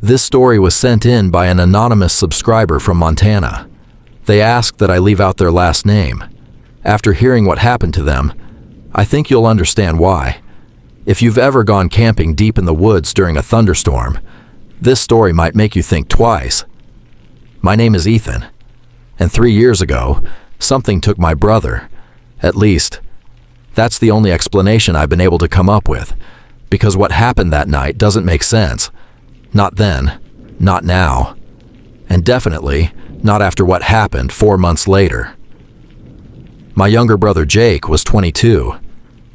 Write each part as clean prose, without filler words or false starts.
This story was sent in by an anonymous subscriber from Montana. They asked that I leave out their last name. After hearing what happened to them, I think you'll understand why. If you've ever gone camping deep in the woods during a thunderstorm, this story might make you think twice. My name is Ethan, and 3 years ago, something took my brother. At least, that's the only explanation I've been able to come up with, because what happened that night doesn't make sense. Not then, not now, and definitely not after what happened 4 months later. My younger brother Jake was 22.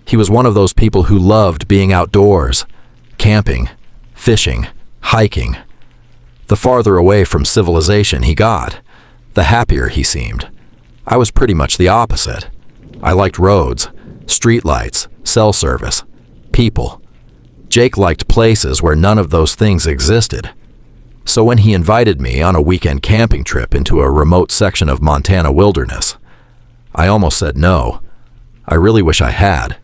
He was one of those people who loved being outdoors, camping, fishing, hiking. The farther away from civilization he got, the happier he seemed. I was pretty much the opposite. I liked roads, streetlights, cell service, people. Jake liked places where none of those things existed. So when he invited me on a weekend camping trip into a remote section of Montana wilderness, I almost said no. I really wish I had.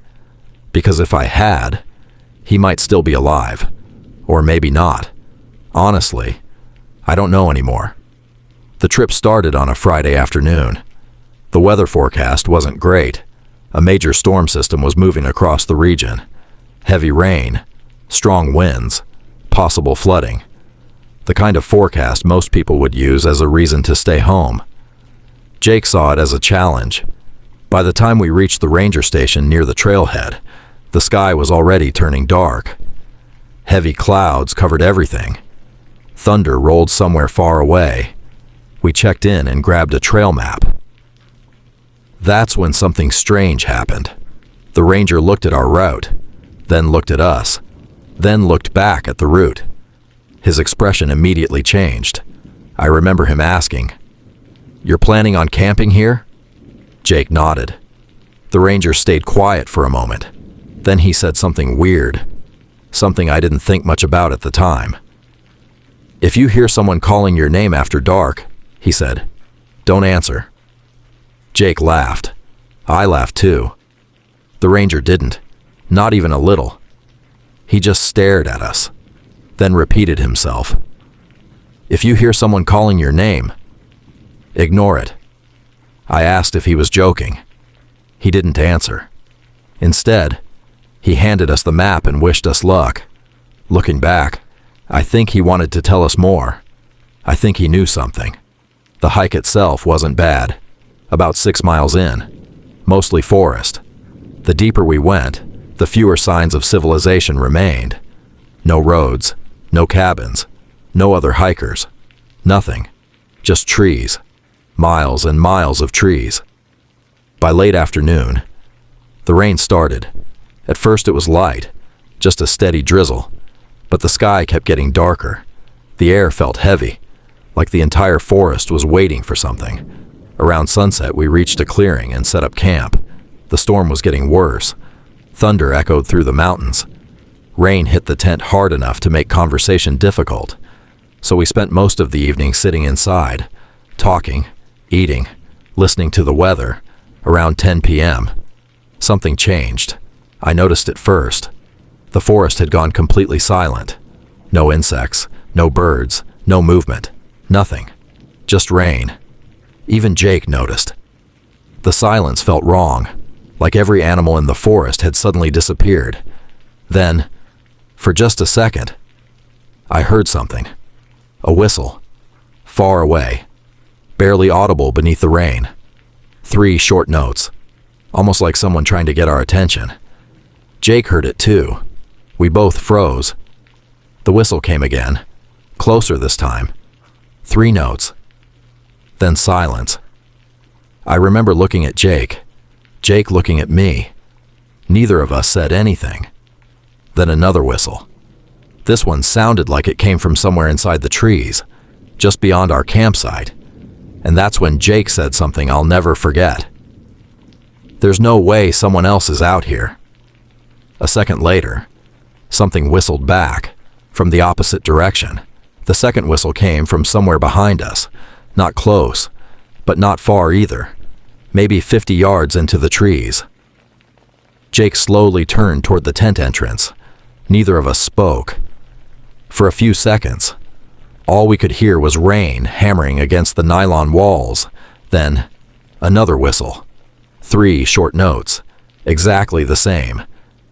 Because if I had, he might still be alive. Or maybe not. Honestly, I don't know anymore. The trip started on a Friday afternoon. The weather forecast wasn't great. A major storm system was moving across the region. Heavy rain, strong winds, possible flooding. The kind of forecast most people would use as a reason to stay home. Jake saw it as a challenge. By the time we reached the ranger station near the trailhead, the sky was already turning dark. Heavy clouds covered everything. Thunder rolled somewhere far away. We checked in and grabbed a trail map. That's when something strange happened. The ranger looked at our route, then looked at us, then looked back at the route. His expression immediately changed. I remember him asking, "You're planning on camping here?" Jake nodded. The ranger stayed quiet for a moment. Then he said something weird, something I didn't think much about at the time. "If you hear someone calling your name after dark," he said, "don't answer." Jake laughed. I laughed too. The ranger didn't, not even a little. He just stared at us, then repeated himself. "If you hear someone calling your name, ignore it." I asked if he was joking. He didn't answer. Instead, he handed us the map and wished us luck. Looking back, I think he wanted to tell us more. I think he knew something. The hike itself wasn't bad. About 6 miles in, mostly forest. The deeper we went, the fewer signs of civilization remained. No roads, no cabins, no other hikers. Nothing. Just trees. Miles and miles of trees. By late afternoon, the rain started. At first it was light, just a steady drizzle, but the sky kept getting darker. The air felt heavy, like the entire forest was waiting for something. Around sunset, we reached a clearing and set up camp. The storm was getting worse. Thunder echoed through the mountains. Rain hit the tent hard enough to make conversation difficult, so we spent most of the evening sitting inside, talking, eating, listening to the weather. Around 10 p.m., something changed. I noticed it first. The forest had gone completely silent. No insects, no birds, no movement, nothing. Just rain. Even Jake noticed. The silence felt wrong, like every animal in the forest had suddenly disappeared. Then, for just a second, I heard something. A whistle. Far away. Barely audible beneath the rain. 3 short notes. Almost like someone trying to get our attention. Jake heard it too. We both froze. The whistle came again. Closer this time. 3 notes. Then silence. I remember looking at Jake. Jake looking at me. Neither of us said anything. Then another whistle. This one sounded like it came from somewhere inside the trees, just beyond our campsite. And that's when Jake said something I'll never forget. "There's no way someone else is out here." A second later, something whistled back, from the opposite direction. The second whistle came from somewhere behind us, not close, but not far either, maybe 50 yards into the trees. Jake slowly turned toward the tent entrance. Neither of us spoke. For a few seconds, All we could hear was rain hammering against the nylon walls. Then, another whistle. 3 short notes, exactly the same,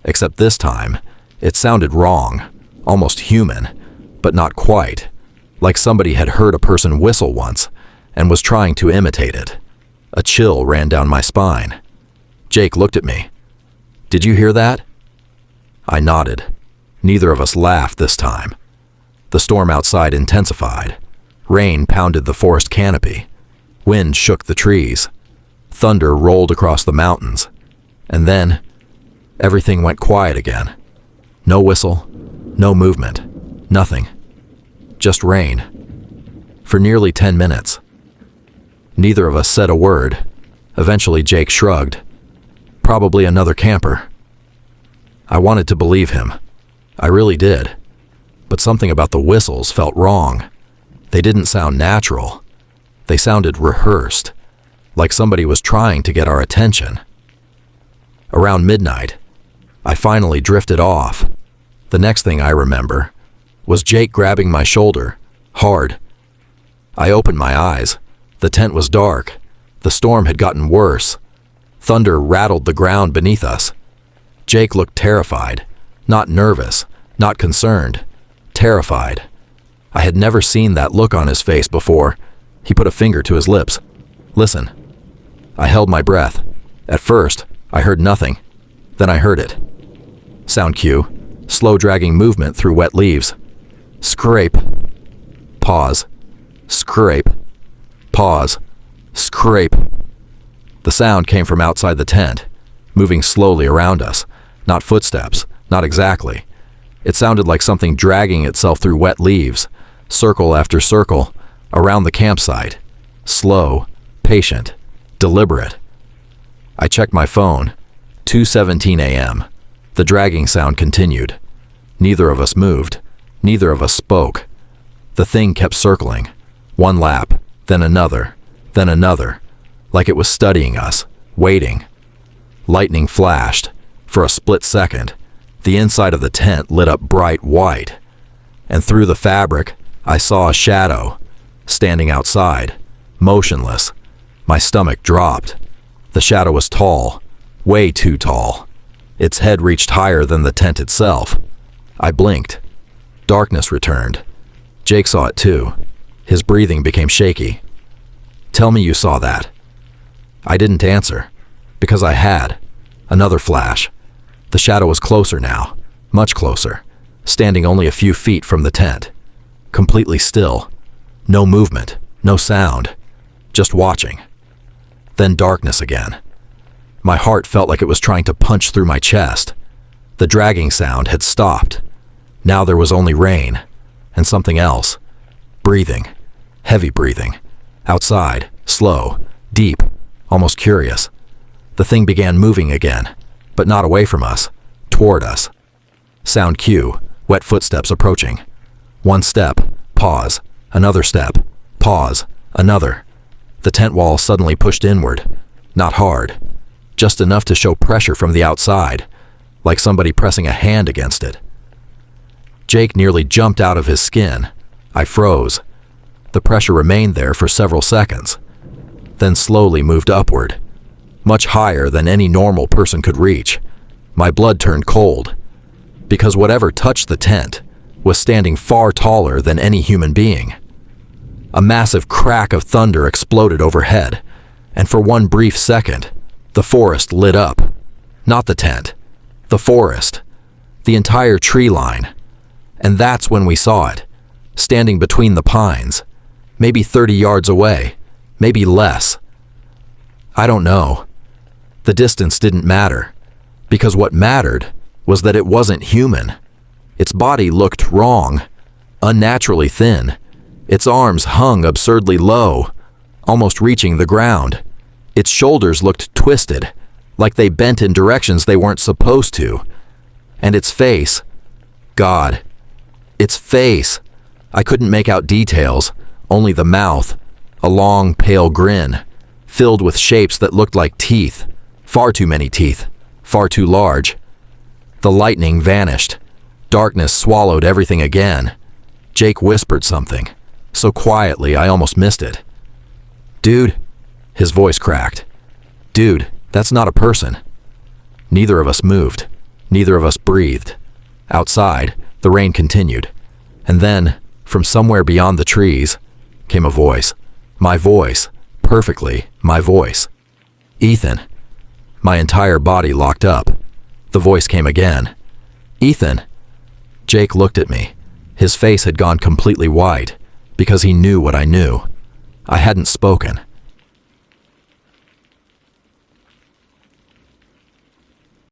except this time, it sounded wrong, almost human, but not quite, like somebody had heard a person whistle once and was trying to imitate it. A chill ran down my spine. Jake looked at me. "Did you hear that?" I nodded. Neither of us laughed this time. The storm outside intensified. Rain pounded the forest canopy. Wind shook the trees. Thunder rolled across the mountains. And then, everything went quiet again. No whistle, no movement, nothing. Just rain. For nearly 10 minutes. Neither of us said a word. Eventually Jake shrugged. Probably another camper. I wanted to believe him. I really did. But something about the whistles felt wrong. They didn't sound natural. They sounded rehearsed, like somebody was trying to get our attention. Around midnight, I finally drifted off. The next thing I remember was Jake grabbing my shoulder, hard. I opened my eyes. The tent was dark. The storm had gotten worse. Thunder rattled the ground beneath us. Jake looked terrified, not nervous, not concerned, terrified. I had never seen that look on his face before. He put a finger to his lips. "Listen." I held my breath. At first, I heard nothing. Then I heard it. Sound cue. Slow dragging movement through wet leaves. Scrape. Pause. Scrape. Pause. Scrape. The sound came from outside the tent, moving slowly around us. Not footsteps, not exactly. It sounded like something dragging itself through wet leaves, circle after circle, around the campsite. Slow, patient, deliberate. I checked my phone. 2:17 a.m. The dragging sound continued. Neither of us moved. Neither of us spoke. The thing kept circling. One lap, then another, like it was studying us, waiting. Lightning flashed. For a split second, the inside of the tent lit up bright white. And through the fabric, I saw a shadow, standing outside, motionless. My stomach dropped. The shadow was tall, way too tall. Its head reached higher than the tent itself. I blinked. Darkness returned. Jake saw it too. His breathing became shaky. "Tell me you saw that." I didn't answer, because I had. Another flash. The shadow was closer now, much closer, standing only a few feet from the tent. Completely still. No movement, no sound, just watching. Then darkness again. My heart felt like it was trying to punch through my chest. The dragging sound had stopped. Now there was only rain, and something else. Breathing, heavy breathing. Outside, slow, deep, almost curious. The thing began moving again, but not away from us, toward us. Sound cue, wet footsteps approaching. One step, pause, another step, pause, another. The tent wall suddenly pushed inward, not hard, just enough to show pressure from the outside, like somebody pressing a hand against it. Jake nearly jumped out of his skin. I froze. The pressure remained there for several seconds, then slowly moved upward, much higher than any normal person could reach. My blood turned cold, because whatever touched the tent was standing far taller than any human being. A massive crack of thunder exploded overhead, and for one brief second, the forest lit up. Not the tent, the forest, the entire tree line. And that's when we saw it, standing between the pines, maybe 30 yards away, maybe less. I don't know. The distance didn't matter, because what mattered was that it wasn't human. Its body looked wrong, unnaturally thin. Its arms hung absurdly low, almost reaching the ground. Its shoulders looked twisted, like they bent in directions they weren't supposed to. And its face, God, its face. I couldn't make out details, only the mouth, a long, pale grin, filled with shapes that looked like teeth, far too many teeth, far too large. The lightning vanished. Darkness swallowed everything again. Jake whispered something. so quietly I almost missed it. "Dude," his voice cracked. "Dude, that's not a person." Neither of us moved. Neither of us breathed. Outside, the rain continued. And then, from somewhere beyond the trees, came a voice. My voice. Perfectly, my voice. "Ethan." My entire body locked up. The voice came again. "Ethan." Jake looked at me. His face had gone completely white, because he knew what I knew. I hadn't spoken.